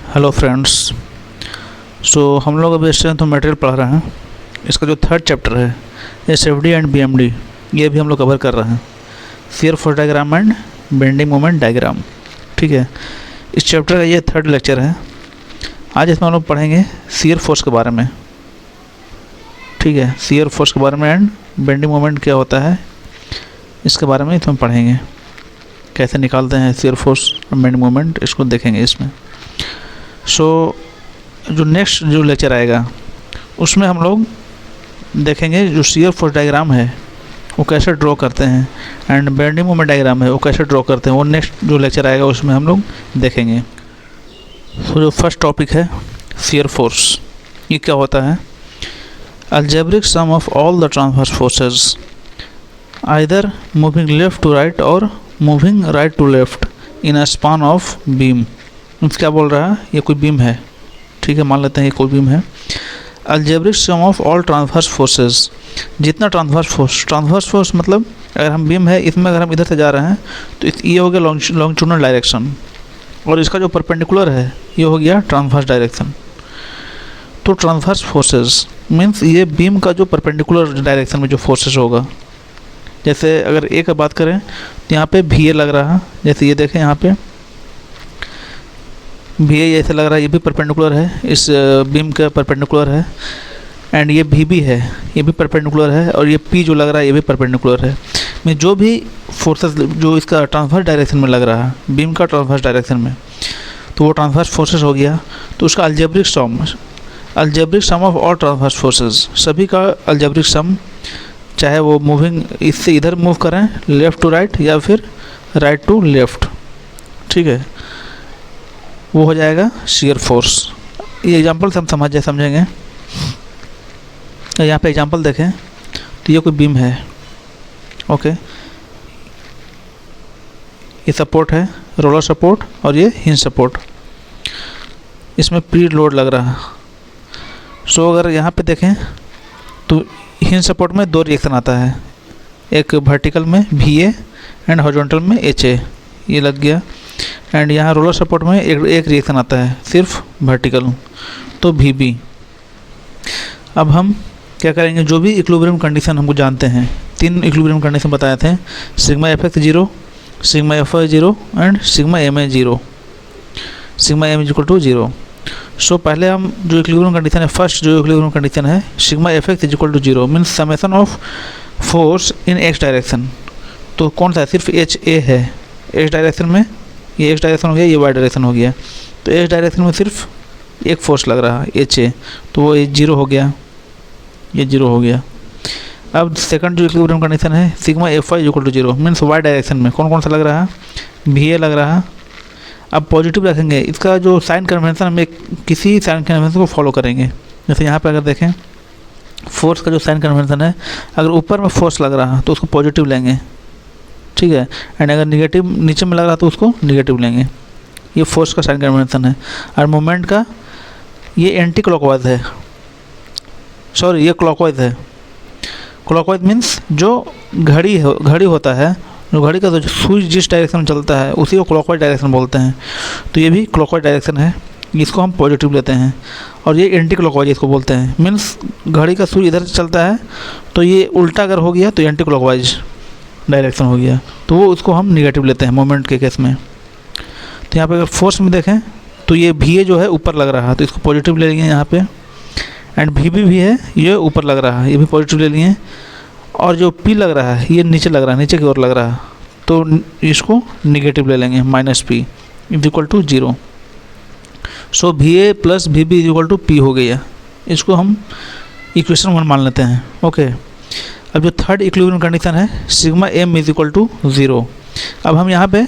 Hello friends. हम लोग अभी स्ट्रेंथ ऑफ मटेरियल पढ़ रहे हैं। इसका जो थर्ड चैप्टर है एसएफडी एंड बीएमडी, ये भी हम लोग कवर कर रहे हैं। Shear force diagram and bending moment diagram, ठीक है। इस चैप्टर का ये थर्ड लेक्चर है। आज इसमें हम लोग पढ़ेंगे शियर फोर्स के बारे में, ठीक है। शियर फोर्स के बारे में एंड बेंडिंग मोमेंट क्या होता है इसके बारे में इसमें पढ़ेंगे, कैसे निकालते हैं शियर फोर्स और बेंडिंग मोमेंट, इसको देखेंगे इसमें। जो नेक्स्ट जो लेक्चर आएगा उसमें हम लोग देखेंगे जो शियर फोर्स डायग्राम है वो कैसे ड्रॉ करते हैं एंड बेंडिंग मोमेंट डायग्राम है वो कैसे ड्रॉ करते हैं, वो नेक्स्ट जो लेक्चर आएगा उसमें हम लोग देखेंगे। जो फर्स्ट टॉपिक है शियर फोर्स, ये क्या होता है? Algebraic sum of all the transverse forces either moving left to right और moving right to left in a span of beam. क्या बोल रहा है? ये कोई बीम है, ठीक है, मान लेते हैं ये कोई बीम है। Algebraic sum of all transverse forces, जितना ट्रांसवर्स फोर्स मतलब अगर हम बीम है इसमें अगर हम इधर से जा रहे हैं तो ये हो गया लॉन्गिट्यूडनल डायरेक्शन, और इसका जो परपेंडिकुलर है ये हो गया ट्रांसवर्स डायरेक्शन। तो ट्रांसवर्स फोर्सेस मीन्स ये बीम का जो परपेंडिकुलर डायरेक्शन में जो फोर्सेस होगा। जैसे अगर ए का बात करें तो यहाँ पे भी ए लग रहा है, जैसे ये देखें यहाँ पे भी ए ऐसे लग रहा है, ये भी परपेंडिकुलर है, इस बीम का परपेंडिकुलर है। एंड ये भी है, ये भी परपेंडिकुलर है, और ये पी जो लग रहा है ये भी परपेंडिकुलर है। में जो भी फोर्सेस जो इसका ट्रांसवर्स डायरेक्शन में लग रहा है बीम का ट्रांसवर्स डायरेक्शन में, तो वो ट्रांसवर्स फोर्सेस हो गया। तो उसका algebraic sum of all transverse forces, सभी का अलजेब्रिक सम, चाहे वो मूविंग इससे इधर मूव करें लेफ़्ट टू राइट या फिर राइट टू लेफ़्ट, ठीक है, वो हो जाएगा शियर फोर्स। ये एग्जांपल से हम समझेंगे। यहाँ पे एग्जांपल देखें तो ये कोई बीम है, ओके, ये सपोर्ट है, रोलर सपोर्ट, और ये हिंज सपोर्ट, इसमें प्री लोड लग रहा है। अगर यहाँ पे देखें तो हिंज सपोर्ट में दो रिएक्शन आता है, एक वर्टिकल में भी ए एंड हॉरिजॉन्टल में एच ए, ये लग गया। एंड यहाँ रोलर सपोर्ट में एक रिएक्शन आता है सिर्फ वर्टिकल, तो भी बी। अब हम क्या करेंगे, जो भी इक्विलिब्रियम कंडीशन हमको जानते हैं, तीन इक्विलिब्रियम कंडीशन बताए थे, sigma F X 0, sigma F Y 0 and sigma M A 0, sigma M equal to 0। पहले हम जो इक्विलिब्रियम कंडीशन है, फर्स्ट जो इक्विलिब्रियम कंडीशन है sigma F X equal to 0 means summation of force in X direction. तो कौन सा है? सिर्फ एच ए है एक्स डायरेक्शन में, ये एक्स डायरेक्शन हो गया, ये वाई डायरेक्शन हो गया। तो एक्स डायरेक्शन में सिर्फ एक फोर्स लग रहा है एच ए, तो वो 0 हो गया, ये 0 हो गया। अब सेकंड जो इक्विलिब्रियम कंडीशन है sigma F Y equal to 0 means Y direction में कौन कौन सा लग रहा है? भी ए लग रहा है। अब पॉजिटिव रखेंगे, इसका जो साइन कन्वेंशन हम किसी साइन कन्वेंशन को फॉलो करेंगे। जैसे यहाँ पर अगर देखें फोर्स का जो साइन कन्वेंशन है, अगर ऊपर में फोर्स लग रहा है तो उसको पॉजिटिव लेंगे, ठीक है। एंड अगर निगेटिव नीचे में लग रहा तो उसको निगेटिव लेंगे। ये फोर्स का साइन कन्वेंशन है। और मोमेंट का ये एंटी क्लॉकवाइज है, सॉरी ये क्लॉकवाइज है। क्लॉकवाइज मीन्स जो घड़ी होता है, जो घड़ी का जो स्विच जिस डायरेक्शन में चलता है उसी को क्लॉकवाइज डायरेक्शन बोलते हैं। तो ये भी क्लॉकवाइज डायरेक्शन है, इसको हम पॉजिटिव लेते हैं। और ये एंटी क्लॉकवाइज इसको बोलते हैं, मीन्स घड़ी का स्विच इधर चलता है तो ये उल्टा अगर हो गया तो एंटी क्लॉकवाइज डायरेक्शन हो गया, तो वो उसको हम निगेटिव लेते हैं मोमेंट के केस में। तो यहाँ पे अगर फोर्स में देखें तो ये भी ए जो है ऊपर लग रहा है तो इसको पॉजिटिव ले लेंगे यहाँ पे। एंड भी है, ये ऊपर लग रहा है, ये भी पॉजिटिव ले लिए। और जो पी लग रहा है ये नीचे लग रहा है, नीचे की ओर लग रहा है, तो इसको निगेटिव ले लेंगे, minus P is equal to 0। V A plus V B is equal to P हो गया। इसको हम इक्वेशन 1 मान लेते हैं, ओके। अब जो थर्ड इक्विलिब्रियम कंडीशन है sigma M is equal to 0। अब हम यहाँ पे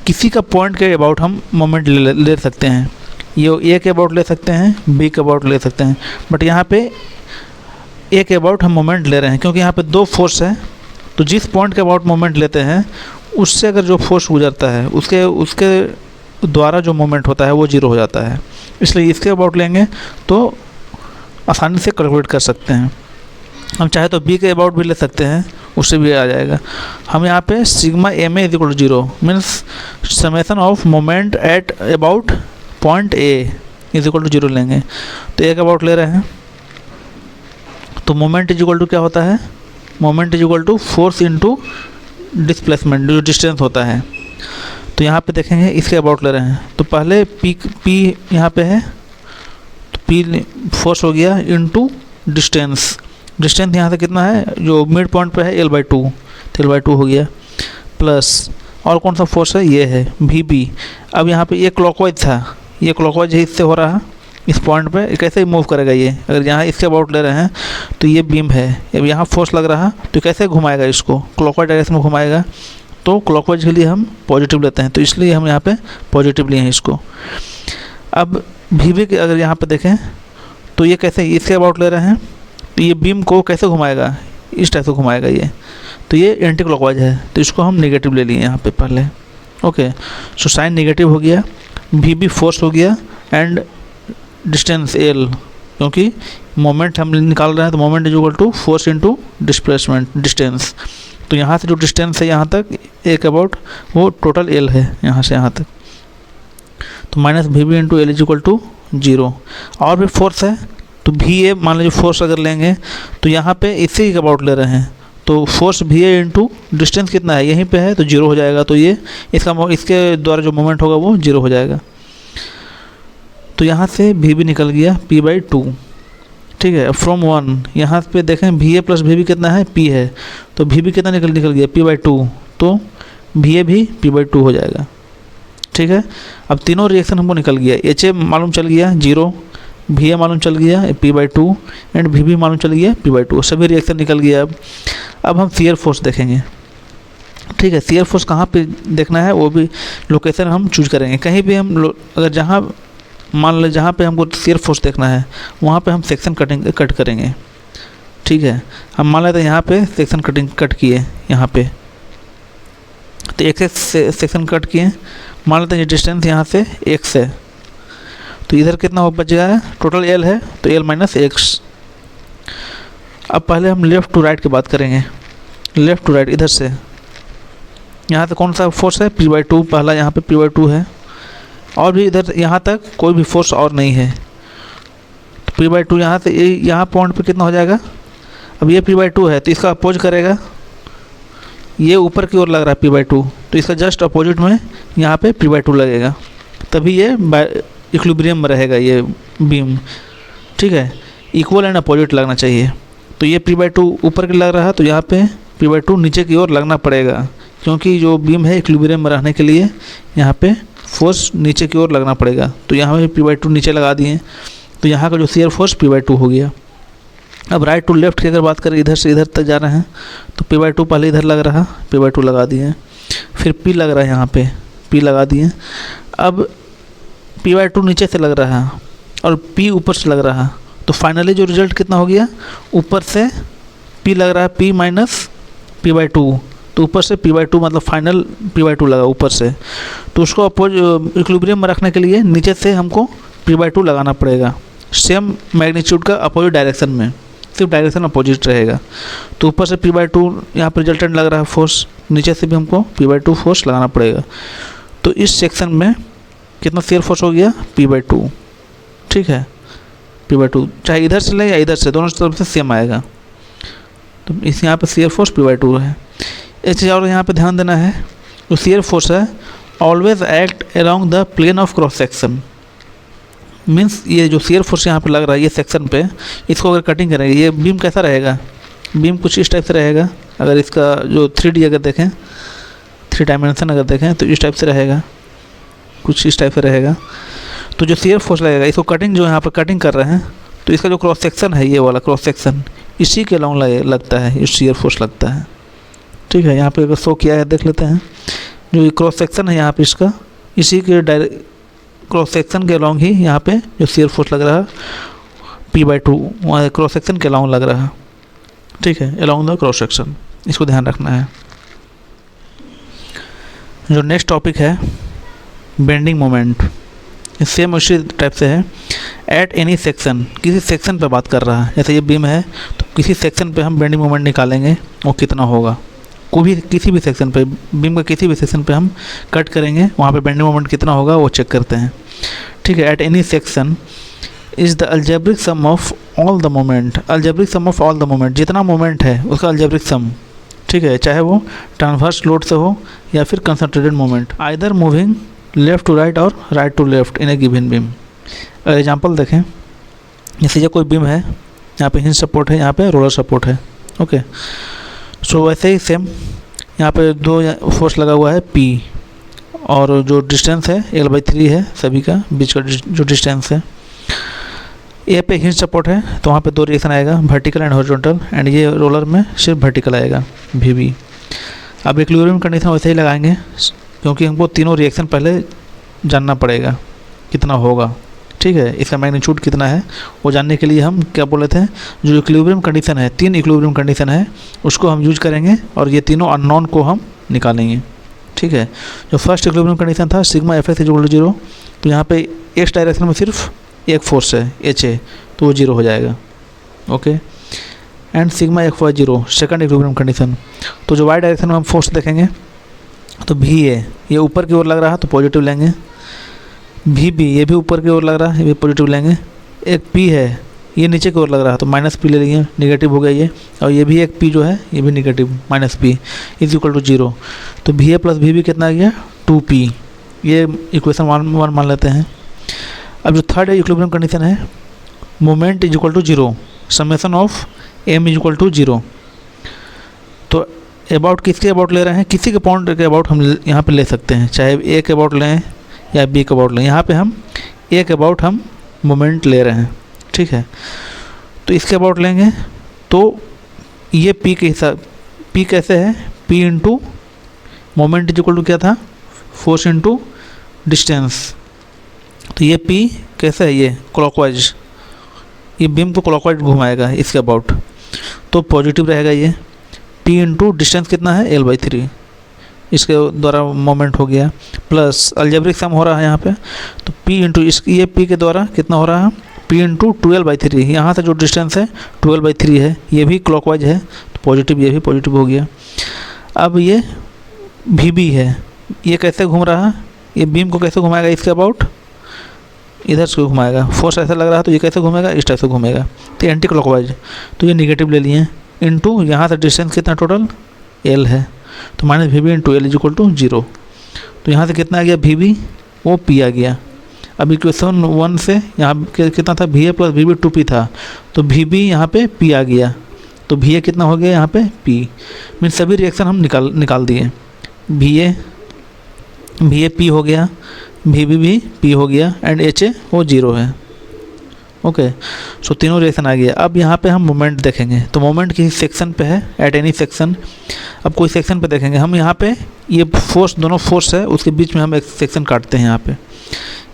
किसी का पॉइंट के अबाउट हम मोमेंट ले सकते हैं, ये ए के अबाउट ले सकते हैं, बी के अबाउट ले सकते हैं, बट यहाँ पे ए के अबाउट हम मोमेंट ले रहे हैं क्योंकि यहाँ पे दो फोर्स है। तो जिस पॉइंट के अबाउट मोमेंट लेते हैं उससे अगर जो फोर्स गुजरता है उसके द्वारा जो मोमेंट होता है वो 0 हो जाता है, इसलिए इसके अबाउट लेंगे तो आसानी से कैलकुलेट कर सकते हैं। हम चाहे तो बी के अबाउट भी ले सकते हैं, उससे भी आ जाएगा। हम यहाँ पे sigma M A is equal to 0 means summation of moment at about point A is equal to 0 लेंगे तो एक अबाउट ले रहे हैं, तो मोमेंट इज इक्वल टू क्या होता है, moment is equal to force into displacement, जो डिस्टेंस होता है। तो यहाँ पे देखेंगे इसके अबाउट ले रहे हैं, तो पहले पी यहाँ पे है, तो पी फोर्स हो गया इनटू डिस्टेंस, डिस्टेंस यहाँ से कितना है, जो मिड पॉइंट पे है L/2, तो L/2 हो गया, प्लस और कौन सा फोर्स है, ये है VB। अब यहाँ पे ये क्लॉकवाइज था, ये क्लॉकवाइज इससे हो रहा है इस पॉइंट पे, कैसे मूव करेगा ये, अगर यहाँ इसके अबाउट ले रहे हैं तो ये बीम है, अब यहाँ फोर्स लग रहा तो कैसे घुमाएगा इसको, क्लॉकवाइज डायरेक्शन में घुमाएगा, तो क्लॉकवाइज के लिए हम पॉजिटिव लेते हैं, तो इसलिए हम यहाँ पे पॉजिटिव लिए हैं इसको। अब VB के अगर यहाँ पे देखें तो ये कैसे इसके अबाउट ले रहे हैं, तो ये बीम को कैसे घुमाएगा, इस टाइप से घुमाएगा ये, तो ये एंटी क्लॉकवाइज है, तो इसको हम नेगेटिव ले लिए यहाँ पे पहले। ओके, सो साइन नेगेटिव हो गया, VB फोर्स हो गया एंड डिस्टेंस L, क्योंकि मोमेंट हम निकाल रहे हैं तो moment is equal to force into displacement distance, तो यहाँ से जो डिस्टेंस है यहाँ तक एक अबाउट वो टोटल L है यहाँ से यहाँ तक, तो minus VB into L is equal to 0। और भी फोर्स है तो VA मान लीजिए फोर्स अगर लेंगे तो यहाँ पे इसी के अबाउट ले रहे हैं, तो फोर्स VA इंटू डिस्टेंस कितना है यहीं पे है तो 0 हो जाएगा, तो ये इसके द्वारा जो मोमेंट होगा वो 0 हो जाएगा। तो यहाँ से VB निकल गया P/2, ठीक है। फ्रॉम 1 यहाँ पे देखें VA प्लस VB कितना है, P है, तो VB कितना निकल गया P/2, तो VA भी P/2 हो जाएगा, ठीक है। अब तीनों रिएक्शन हमको निकल गया, HA मालूम चल गया 0, VA मालूम चल गया P/2 एंड VB मालूम चल गया P/2, सभी रिएक्शन निकल गया। अब हम शियर फोर्स देखेंगे, ठीक है। शियर फोर्स कहाँ पे देखना है वो भी लोकेशन हम चूज करेंगे, कहीं भी हम अगर जहाँ मान लें जहाँ पे हमको शियर फोर्स देखना है वहाँ पे हम सेक्शन कट करेंगे, ठीक है। हम मान लेते हैं यहाँ पे सेक्शन कट किए यहाँ पे, तो एक सेक्शन कट किए, मान लेते हैं डिस्टेंस यहाँ से x है, तो इधर कितना हो बच गया है, टोटल L है तो L माइनस x। अब पहले हम लेफ़्ट टू राइट की बात करेंगे, लेफ़्ट टू राइट इधर से, यहाँ से कौन सा फोर्स है P/2, पहला यहाँ पे P/2 है, और भी इधर यहाँ तक कोई भी फोर्स और नहीं है, तो P/2 यहाँ से यहाँ पॉइंट पे कितना हो जाएगा, अब ये P/2 है तो इसका अपोज करेगा, ये ऊपर की ओर लग रहा है P/2, तो इसका जस्ट अपोजिट में यहाँ पे P/2 लगेगा, तभी ये इक्विलिब्रियम में रहेगा ये बीम, ठीक है। इक्वल एंड अपोजिट लगना चाहिए, तो ये P/2 ऊपर की लग रहा है तो यहाँ पे P/2 नीचे की ओर लगना पड़ेगा, क्योंकि जो बीम है इक्विलिब्रियम में रहने के लिए यहाँ पे फोर्स नीचे की ओर लगना पड़ेगा, तो यहाँ पे P/2 नीचे लगा दिए, तो यहाँ का जो शियर फोर्स P/2 हो गया। अब राइट टू लेफ्ट की अगर बात करें, इधर से इधर तक जा रहे हैं तो P/2 पहले इधर लग रहा, P/2 लगा दिए, फिर P लग रहा है यहाँ पे, P लगा दिए। अब P/2 नीचे से लग रहा है और P ऊपर से लग रहा, तो फाइनली जो रिजल्ट कितना हो गया, ऊपर से P लग रहा है P माइनस P/2, तो ऊपर से P/2 मतलब फाइनल P/2 लगा ऊपर से, तो उसको अपोज इक्विलिब्रियम में रखने के लिए नीचे से हमको P/2 लगाना पड़ेगा, सेम मैग्नीट्यूड का अपोजिट डायरेक्शन में, सिर्फ डायरेक्शन अपोजिट रहेगा, तो ऊपर से P/2 यहाँ पर रिजल्टेंट लग रहा है फोर्स, नीचे से भी हमको P/2 फोर्स लगाना पड़ेगा, तो इस सेक्शन में कितना शियर फोर्स हो गया P/2, ठीक है। P/2 चाहे इधर से ले या इधर से, दोनों तरफ से सेम आएगा, तो इस यहाँ पे शियर फोर्स P/2 है। एक चीज़ और यहाँ पे ध्यान देना है, जो शियर फोर्स है always act along the plane of cross section, means ये जो शियर फोर्स यहाँ पे लग रहा है ये सेक्शन पे, इसको अगर कटिंग करेंगे ये बीम कैसा रहेगा, बीम कुछ इस टाइप से रहेगा, अगर इसका जो 3D अगर देखें, 3 डायमेंशन अगर देखें तो इस टाइप से रहेगा, कुछ इस टाइप से रहेगा। तो जो शियर फोर्स लगेगा, इसको कटिंग जो यहाँ पर कटिंग कर रहे हैं, तो इसका जो क्रॉस सेक्शन है ये वाला क्रॉस सेक्शन, इसी के लॉन्ग लगता है, ये शियर फोर्स लगता है, ठीक है। यहाँ पे अगर शो किया है देख लेते हैं, जो ये क्रॉस सेक्शन है यहाँ पे इसका, इसी के क्रॉस सेक्शन के लॉन्ग ही यहाँ पे जो शियर फोर्स लग रहा है P/2 वहाँ क्रॉस सेक्शन के लॉन्ग लग रहा है, ठीक है, अलॉन्ग द क्रॉस सेक्शन, इसको ध्यान रखना है। जो नेक्स्ट टॉपिक है बेंडिंग मोमेंट, सेम उसी टाइप से है। एट एनी सेक्शन, किसी सेक्शन पे बात कर रहा है, जैसे ये बीम है तो किसी सेक्शन पे हम बेंडिंग मोमेंट निकालेंगे, वो कितना होगा, कोई भी किसी भी सेक्शन पे, बीम का किसी भी सेक्शन पे हम कट करेंगे, वहाँ पे बेंडिंग मोमेंट कितना होगा वो चेक करते हैं, ठीक है, at any section is the algebraic sum of all the moment, algebraic sum of all the moment, जितना मोमेंट है उसका अलजेब्रिक सम, ठीक है, चाहे वो ट्रांसवर्स लोड से हो या फिर concentrated moment, either moving left to right और right to left in a given beam. Example देखें, जैसे ये कोई बीम है, यहाँ पे हिंज सपोर्ट है, यहाँ पे रोलर सपोर्ट है, ओके। सो वैसे ही सेम यहाँ पे दो फोर्स लगा हुआ है P, और जो डिस्टेंस है L/3 है सभी का बीच का जो डिस्टेंस है। ए पे हिंज सपोर्ट है तो वहाँ पे दो रिएक्शन आएगा, वर्टिकल एंड हॉरिजॉन्टल, एंड ये रोलर में सिर्फ वर्टिकल आएगा VB। अब इक्विलिब्रियम कंडीशन वैसे ही लगाएंगे क्योंकि हमको तीनों रिएक्शन पहले जानना पड़ेगा कितना होगा, ठीक है, इसका मैग्नीट्यूड कितना है वो जानने के लिए हम क्या बोले थे, जो इक्विलिब्रियम कंडीशन है, 3 इक्विलिब्रियम कंडीशन है उसको हम यूज करेंगे और ये तीनों अननोन को हम निकालेंगे, ठीक है। जो फर्स्ट इक्विलिब्रियम कंडीशन था सिग्मा Fx = 0, तो यहाँ पे x डायरेक्शन में सिर्फ एक फोर्स है HA, तो वो 0 हो जाएगा, okay. And sigma Fy 0 second equilibrium condition, तो जो y डायरेक्शन में हम फोर्स देखेंगे तो VA ये ऊपर की ओर लग रहा है तो पॉजिटिव लेंगे, VB ये भी ऊपर की ओर लग रहा है, ये भी पॉजिटिव लेंगे, एक P है ये नीचे की ओर लग रहा है तो -P ले लेंगे, निगेटिव हो गया ये, और ये भी एक P जो है ये भी निगेटिव -P = 0, तो VA + VB कितना आ गया 2P, ये इक्वेशन 1 मान लेते हैं। अब जो थर्ड इक्विलिब्रियम कंडीशन है, मोमेंट = 0, समेशन ऑफ m = 0, तो अबाउट किसके अबाउट ले रहे हैं, किसी के पॉइंट के अबाउट हम यहाँ पे ले सकते हैं, चाहे A के अबाउट लें या B के अबाउट लें, यहाँ पे हम A के अबाउट हम मोमेंट ले रहे हैं, ठीक है। तो इसके अबाउट लेंगे तो ये P के हिसाब, P कैसे है, P इंटू मोमेंट = क्या था, फोर्स इंटू डिस्टेंस, तो ये P कैसे है, ये क्लॉकवाइज, ये बीम को क्लॉकवाइज घुमाएगा इसके अबाउट, तो पॉजिटिव रहेगा ये। P इंटू डिस्टेंस कितना है L/3, इसके द्वारा मोमेंट हो गया, प्लस अलजेब्रिक सम हो रहा है यहाँ पे, तो P इंटू ये P के द्वारा कितना हो रहा है, P इंटू 12/3, यहाँ से जो डिस्टेंस है 12/3 है, ये भी क्लॉकवाइज है तो पॉजिटिव, ये भी पॉजिटिव हो गया। अब ये VB है, ये कैसे घूम रहा है, ये बीम को कैसे घुमाएगा इसके अबाउट, इधर से घुमाएगा, फोर्स ऐसा लग रहा है तो ये कैसे घूमेगा, इस टाइप से घूमेगा, तो एंटी क्लॉकवाइज, तो ये निगेटिव ले लिए, इंटू यहाँ से डिस्टेंस कितना टोटल L है, तो -VB × L = 0, तो यहाँ से कितना आ गया VB, वो P आ गया। अब इक्वेशन 1 से यहाँ कितना था, VA + VB 2P था, तो VB यहाँ पे P आ गया, तो VA कितना हो गया यहाँ पे P, मीन सभी रिएक्शन हम निकाल दिए, VA P हो गया, VB भी P हो गया, एंड HA वो 0 है, ओके। सो तीनों रिएक्शन आ गया। अब यहाँ पे हम मोमेंट देखेंगे, तो मोमेंट किसी सेक्शन पे है, एट एनी सेक्शन। अब कोई सेक्शन पे देखेंगे हम, यहाँ पे ये फोर्स, दोनों फोर्स है उसके बीच में हम एक सेक्शन काटते हैं यहाँ पे,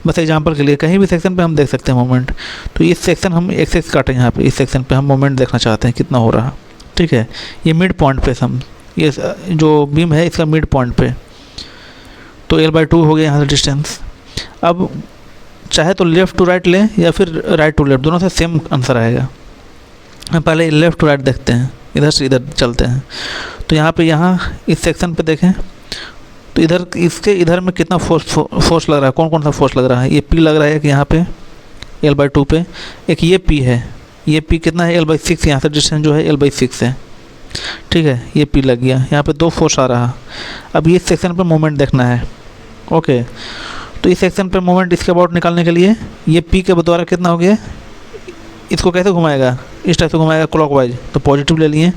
बस एग्जांपल के लिए, कहीं भी सेक्शन पे हम देख सकते हैं मोमेंट, तो इस सेक्शन हम एक्स काटें यहाँ पे, इस सेक्शन पे हम मोमेंट देखना चाहते हैं कितना हो रहा, ठीक है। ये मिड पॉइंट पे हम, ये जो बीम है इसका मिड पॉइंट पे, तो L/2 हो गया यहाँ से डिस्टेंस। अब चाहे तो लेफ़्ट टू राइट लें या फिर राइट टू लेफ़्ट, दोनों से सेम आंसर आएगा। हम पहले लेफ़्ट टू राइट देखते हैं, इधर से इधर चलते हैं, तो यहाँ पे इस सेक्शन पे देखें तो इधर इसके इधर में कितना फोर्स लग रहा है, कौन कौन सा फोर्स लग रहा है, ये P लग रहा है कि यहाँ पे L/2 पे, एक ये P है, ये P कितना है L/6, यहाँ से डिस्टेंस जो है L/6 है, ठीक है, ये P लग गया, यहाँ पे 2 फोर्स आ रहा। अब ये सेक्शन पे मोमेंट देखना है, ओके। तो इस सेक्शन पे मोमेंट इसके अबाउट निकालने के लिए ये P के द्वारा कितना हो गया, इसको कैसे घुमाएगा, इस टाइप से घुमाएगा क्लॉकवाइज, तो पॉजिटिव ले लिए,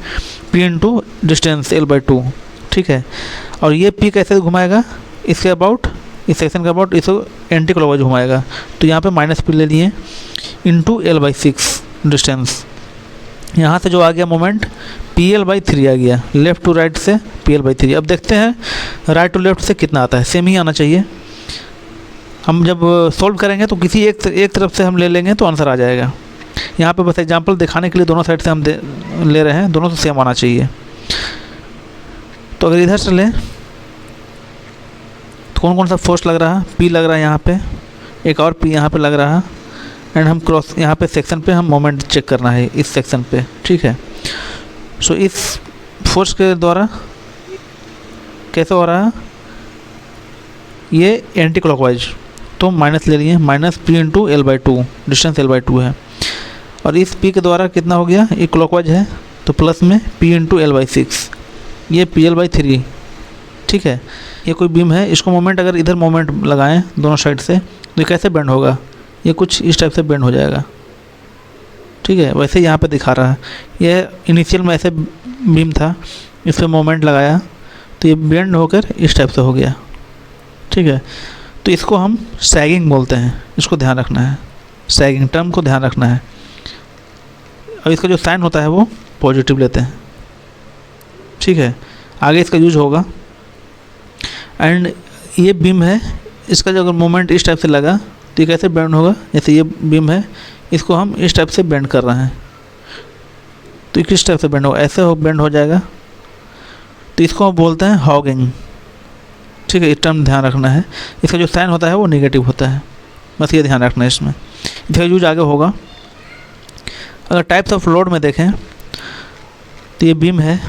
P इंटू डिस्टेंस L/2, ठीक है। और ये P कैसे घुमाएगा, इसके अबाउट, इस सेक्शन के अबाउट इसको एंटी क्लॉकवाइज घुमाएगा, तो यहाँ पे -P ले लिए इंटू L/6 डिस्टेंस, यहाँ से जो आ गया मोमेंट PL/3 आ गया, लेफ़्ट टू राइट से PL/3। अब देखते हैं राइट टू लेफ़्ट से कितना आता है, सेम ही आना चाहिए। हम जब सॉल्व करेंगे तो किसी एक तरफ से हम ले लेंगे तो आंसर आ जाएगा। यहाँ पे बस एग्जांपल दिखाने के लिए दोनों साइड से हम ले रहे हैं, दोनों से सेम आना चाहिए। तो अगर इधर से लें तो कौन कौन सा फोर्स लग रहा है, P लग रहा है यहाँ पे, एक और P यहाँ पे लग रहा है, एंड हम क्रॉस यहाँ पे सेक्शन पे हम मोमेंट चेक करना है इस सेक्शन पे, ठीक है। सो इस फोर्स के द्वारा कैसे हो रहा है, ये एंटी क्लॉकवाइज तो माइनस ले लिए, minus P into L by two, distance L by two है। और इस पी के द्वारा कितना हो गया, ये क्लॉकवाइज है तो प्लस में P into L by six, ये पी एल बाई थ्री। ठीक है, ये कोई बीम है, इसको मोमेंट अगर इधर मोमेंट लगाएं दोनों साइड से तो ये कैसे बेंड होगा, ये कुछ इस टाइप से बेंड हो जाएगा। ठीक है, वैसे यहाँ पे दिखा रहा है, ये इनिशियल में ऐसे बीम था, इस पर मोमेंट लगाया तो ये बेंड होकर इस टाइप से हो गया। ठीक है, तो इसको हम सैगिंग बोलते हैं, इसको ध्यान रखना है, सैगिंग टर्म को ध्यान रखना है। और इसका जो साइन होता है वो पॉजिटिव लेते हैं। ठीक है, आगे इसका यूज होगा। एंड ये बीम है, इसका जो अगर मोमेंट इस टाइप से लगा तो ये कैसे बेंड होगा, जैसे ये बीम है, इसको हम इस टाइप से बेंड कर रहे हैं तो किस टाइप से बेंड होगा, ऐसे हो बेंड हो जाएगा। तो इसको हम बोलते हैं हॉगिंग। ठीक है, इस टर्म ध्यान रखना है। इसका जो साइन होता है वो नेगेटिव होता है, बस ये ध्यान रखना है इसमें। इसका यूज आगे होगा। अगर टाइप्स ऑफ लोड में देखें तो ये बीम है,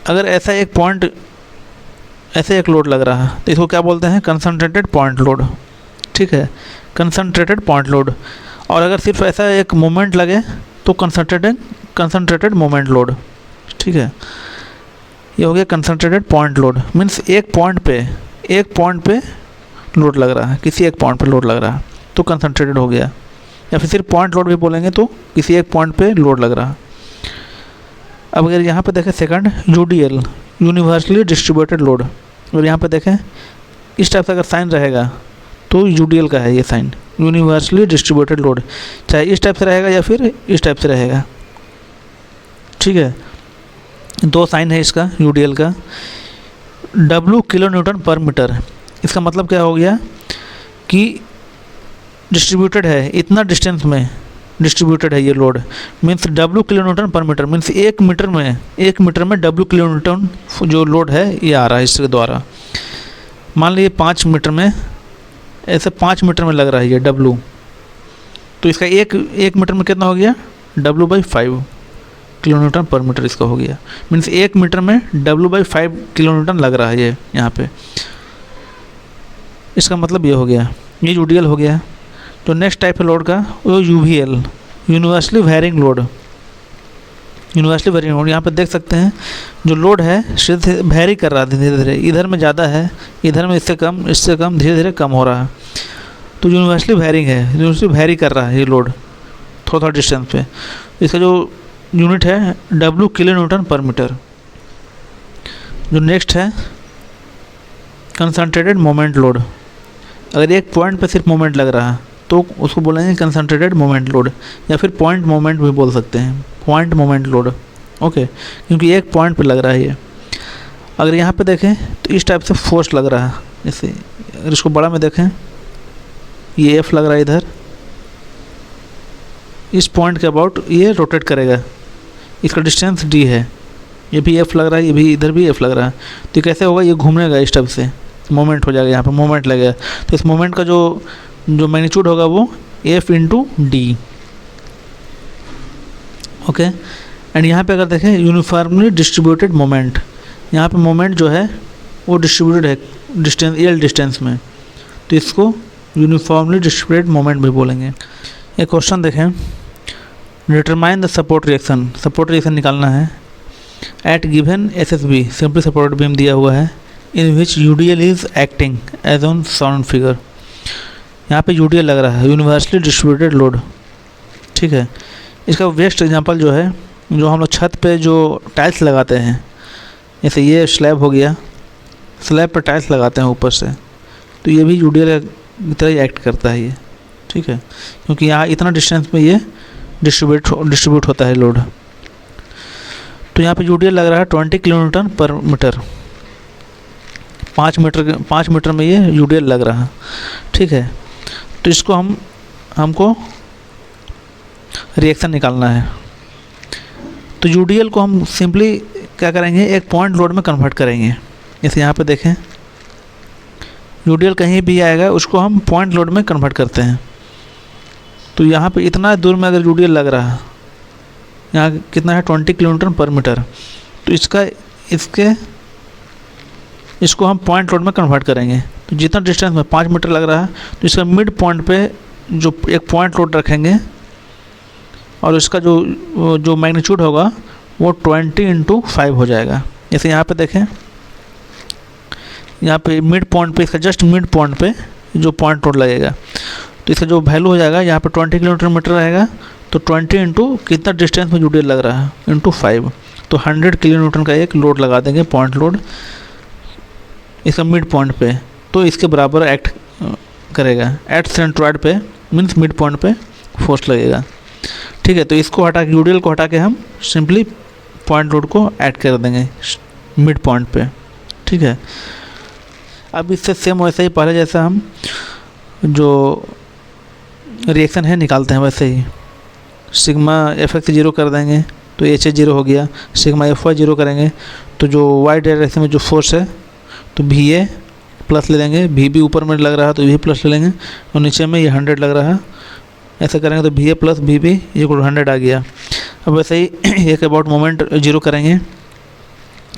अगर ऐसा एक पॉइंट, ऐसे एक लोड लग रहा है तो इसको क्या बोलते हैं, कंसंट्रेटेड पॉइंट लोड। ठीक है, कंसंट्रेटेड पॉइंट लोड। और अगर सिर्फ ऐसा एक मोमेंट लगे तो कंसंट्रेटेड मोमेंट लोड। ठीक है, ये हो गया कंसंट्रेटेड पॉइंट लोड, मीन्स एक पॉइंट पे लोड लग रहा है, किसी एक पॉइंट पे लोड लग रहा है तो कंसंट्रेटेड हो गया। या फिर सिर्फ पॉइंट लोड भी बोलेंगे तो किसी एक पॉइंट पे लोड लग रहा है। अब अगर यहाँ पे देखें second, UDL, universally distributed load, और यहाँ पे देखें इस टाइप से अगर साइन रहेगा तो यूडीएल का है ये साइन, यूनिवर्सली डिस्ट्रीब्यूटेड लोड, चाहे इस टाइप से रहेगा या फिर इस टाइप से रहेगा। ठीक है, दो साइन है इसका यूडीएल का। W किलो न्यूटन पर मीटर, इसका मतलब क्या हो गया कि डिस्ट्रीब्यूटेड है, इतना डिस्टेंस में डिस्ट्रीब्यूटेड है ये load, means W kilo Newton पर मीटर, मीन्स एक मीटर में W किलो न्यूटन जो लोड है ये आ रहा है इसके द्वारा। मान लीजिए 5 मीटर में, ऐसे 5 मीटर में लग रहा है ये W, तो इसका एक मीटर में कितना हो गया, W बाई 5 किलो न्यूटन पर मीटर इसका हो गया। मीन्स एक मीटर में W बाई 5 किलो न्यूटन लग रहा है ये यहाँ पे। इसका मतलब ये हो गया, ये यूडीएल हो गया। तो नेक्स्ट टाइप है लोड का वो UVL, universally varying load. Universally varying load, यहाँ पे देख सकते हैं जो लोड है वेरी कर रहा है धीरे धीरे, इधर में ज़्यादा है, इधर में इससे कम धीरे धीरे कम हो रहा है। तो यूनिवर्सली वेरिंग है, यूनिवर्सली वेरी कर रहा है ये लोड थोड़ा डिस्टेंस पे। इसका जो यूनिट है W किलो न्यूटन पर मीटर। जो नेक्स्ट है कंसंट्रेटेड मोमेंट लोड, अगर एक पॉइंट पे सिर्फ मोमेंट लग रहा है तो उसको बोलेंगे कंसंट्रेटेड मोमेंट लोड, या फिर पॉइंट मोमेंट भी बोल सकते हैं, पॉइंट मोमेंट लोड। ओके, क्योंकि एक पॉइंट पे लग रहा है ये। अगर यहाँ पे देखें तो इस टाइप से फोर्स लग रहा है, जैसे अगर इसको बड़ा में देखें ये F लग रहा है इधर, इस पॉइंट के अबाउट ये रोटेट करेगा, इसका डिस्टेंस D है, ये भी F लग रहा है, ये भी इधर भी F लग रहा है, तो कैसे होगा, ये घूमेगा इस टाइप से, मोमेंट हो जाएगा, यहाँ पे मोमेंट लगेगा। तो इस मोमेंट का जो मैग्नीट्यूड होगा वो F into D. Okay, and यहाँ पे अगर देखें यूनिफॉर्मली डिस्ट्रीब्यूटेड मोमेंट, यहाँ पे मोमेंट जो है वो डिस्ट्रीब्यूटेड है डिस्टेंस एल डिस्टेंस में, तो इसको यूनिफॉर्मली डिस्ट्रीब्यूटेड मोमेंट भी बोलेंगे। एक क्वेश्चन देखें, डिटरमाइन द सपोर्ट रिएक्शन निकालना है at given SSB, simply supported beam दिया हुआ है, in which UDL is acting as on sound figure. यहाँ पे UDL लग रहा है, यूनिवर्सली डिस्ट्रीब्यूटेड लोड। ठीक है, इसका बेस्ट एग्जांपल जो है, जो हम लोग छत पे जो टाइल्स लगाते हैं, जैसे ये स्लैब हो गया, स्लैब पर टाइल्स लगाते हैं ऊपर से, तो ये भी UDL की तरह ही एक्ट करता है ये। ठीक है, क्योंकि यहाँ इतना डिस्टेंस में ये डिस्ट्रीब्यूट होता है लोड। तो यहाँ पे UDL लग रहा है 20 किलो न्यूटन पर मीटर, 5 मीटर में ये UDL लग रहा है। ठीक है, तो इसको हमको रिएक्शन निकालना है। तो UDL को हम सिंपली क्या करेंगे, एक पॉइंट लोड में कन्वर्ट करेंगे। जैसे यहाँ पे देखें UDL कहीं भी आएगा उसको हम पॉइंट लोड में कन्वर्ट करते हैं। तो यहाँ पे इतना दूर में अगर UDL लग रहा है, यहाँ कितना है 20 किलोमीटर पर मीटर, तो इसको हम पॉइंट लोड में कन्वर्ट करेंगे। तो जितना डिस्टेंस में 5 मीटर लग रहा है तो इसका मिड पॉइंट पे जो एक पॉइंट लोड रखेंगे और इसका जो मैग्नीट्यूड होगा वो 20 × 5 हो जाएगा। जैसे यहाँ पे देखें, यहाँ पे मिड पॉइंट पे, इसका जस्ट मिड पॉइंट पे जो पॉइंट लोड लगेगा तो इसका जो वैल्यू हो जाएगा यहाँ पे 20 किलोमीटर रहेगा, तो 20 × कितना डिस्टेंस में यूडीएल लग रहा है × 5, तो 100 किलोमीटर का एक लोड लगा देंगे, पॉइंट लोड इसका मिड पॉइंट पे, तो इसके बराबर एक्ट करेगा। एट सेंट्रॉइड पे मीन्स मिड पॉइंट पे फोर्स लगेगा। ठीक है, तो इसको हटा के यूडीएल को हटा के हम सिंपली पॉइंट लोड को ऐड कर देंगे मिड पॉइंट पे। ठीक है, अब इससे सेम वैसे ही पहले जैसा हम जो रिएक्शन है निकालते हैं वैसे ही सिग्मा एफ एक्स 0 कर देंगे तो एच 0 हो गया, सिग्मा एफ वाई 0 करेंगे तो जो वाई डायरेक्शन में जो फोर्स है तो वी ए प्लस ले लेंगे, वी बी ऊपर में लग रहा है तो वी प्लस ले लेंगे और नीचे में ये 100 लग रहा है, ऐसा करेंगे तो V A plus V B equal 100 आ गया। अब वैसे ही एक अबाउट मोमेंट 0 करेंगे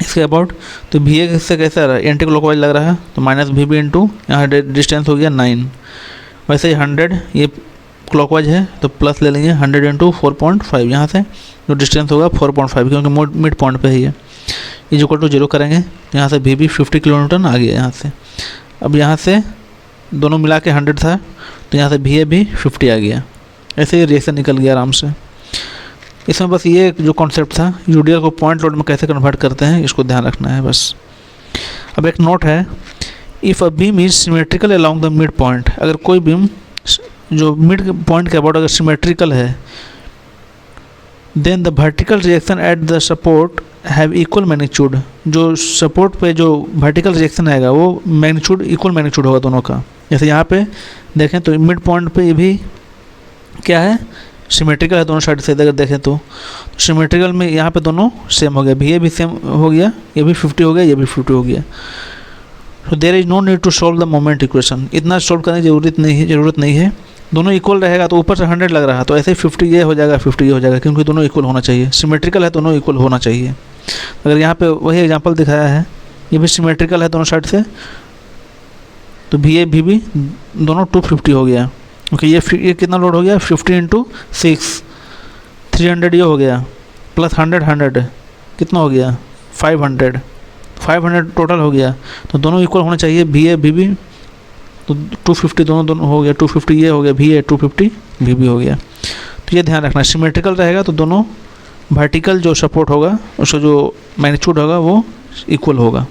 इसके अबाउट, तो वी ए से कैसा रहा है एंटी क्लॉकवाइज लग रहा है तो माइनस वी बी इंटू यहाँ डिस्टेंस हो गया 9। वैसे ही 100 ये क्लॉकवाइज है तो प्लस ले लेंगे 100 × 4.5, यहाँ से जो डिस्टेंस होगा 4.5 क्योंकि मिड पॉइंट पे ही है, इज इक्वल टू 0 करेंगे यहाँ से वी बी 50 किलोमीटर आ गया यहाँ से। अब यहाँ से दोनों मिला के 100 था तो यहाँ से वी ए भी 50 आ गया। ऐसे ही रिएक्शन निकल गया आराम से। इसमें बस ये जो कॉन्सेप्ट था यूडीएल को पॉइंट लोड में कैसे कन्वर्ट करते हैं इसको ध्यान रखना है बस। अब एक नोट है, if a beam is symmetrical along the mid point, अगर कोई बीम जो मिड पॉइंट के अबाउट अगर सिमेट्रिकल है then the vertical reaction at the support have equal magnitude, जो सपोर्ट पे जो वर्टिकल रिएक्शन आएगा वो मैग्नीट्यूड इक्वल मैग्नीट्यूड होगा दोनों का। जैसे यहाँ पे देखें तो मिड पॉइंट पे ये भी क्या है सिमेट्रिकल है दोनों साइड से, अगर देखें तो सिमेट्रिकल में यहाँ पे दोनों सेम हो गया, भी ये भी सेम हो गया, ये भी 50 हो गया, ये भी 50 हो गया। तो there is no need to solve the moment equation, इतना सॉल्व करने की ज़रूरत नहीं है। दोनों इक्वल रहेगा तो ऊपर से 100 लग रहा है तो ऐसे ही 50 ये हो जाएगा 50 ये हो जाएगा, क्योंकि दोनों इक्वल होना चाहिए, सिमेट्रिकल है दोनों इक्वल होना चाहिए। अगर यहाँ पे वही एग्जांपल दिखाया है ये भी सिमेट्रिकल है दोनों साइड से तो भी भी दोनों 250 हो गया, क्योंकि ये कितना लोड हो गया 50 × 6 300 ये हो गया प्लस 100 कितना हो गया 500 टोटल हो गया। तो दोनों इक्वल होना चाहिए, भी भी तो 250 दोनों हो गया, 250 ये हो गया भी 250 भी हो गया। तो ये ध्यान रखना, सिमेट्रिकल रहेगा तो दोनों वर्टिकल जो सपोर्ट होगा उसका जो मैग्नीट्यूड होगा वो इक्वल होगा।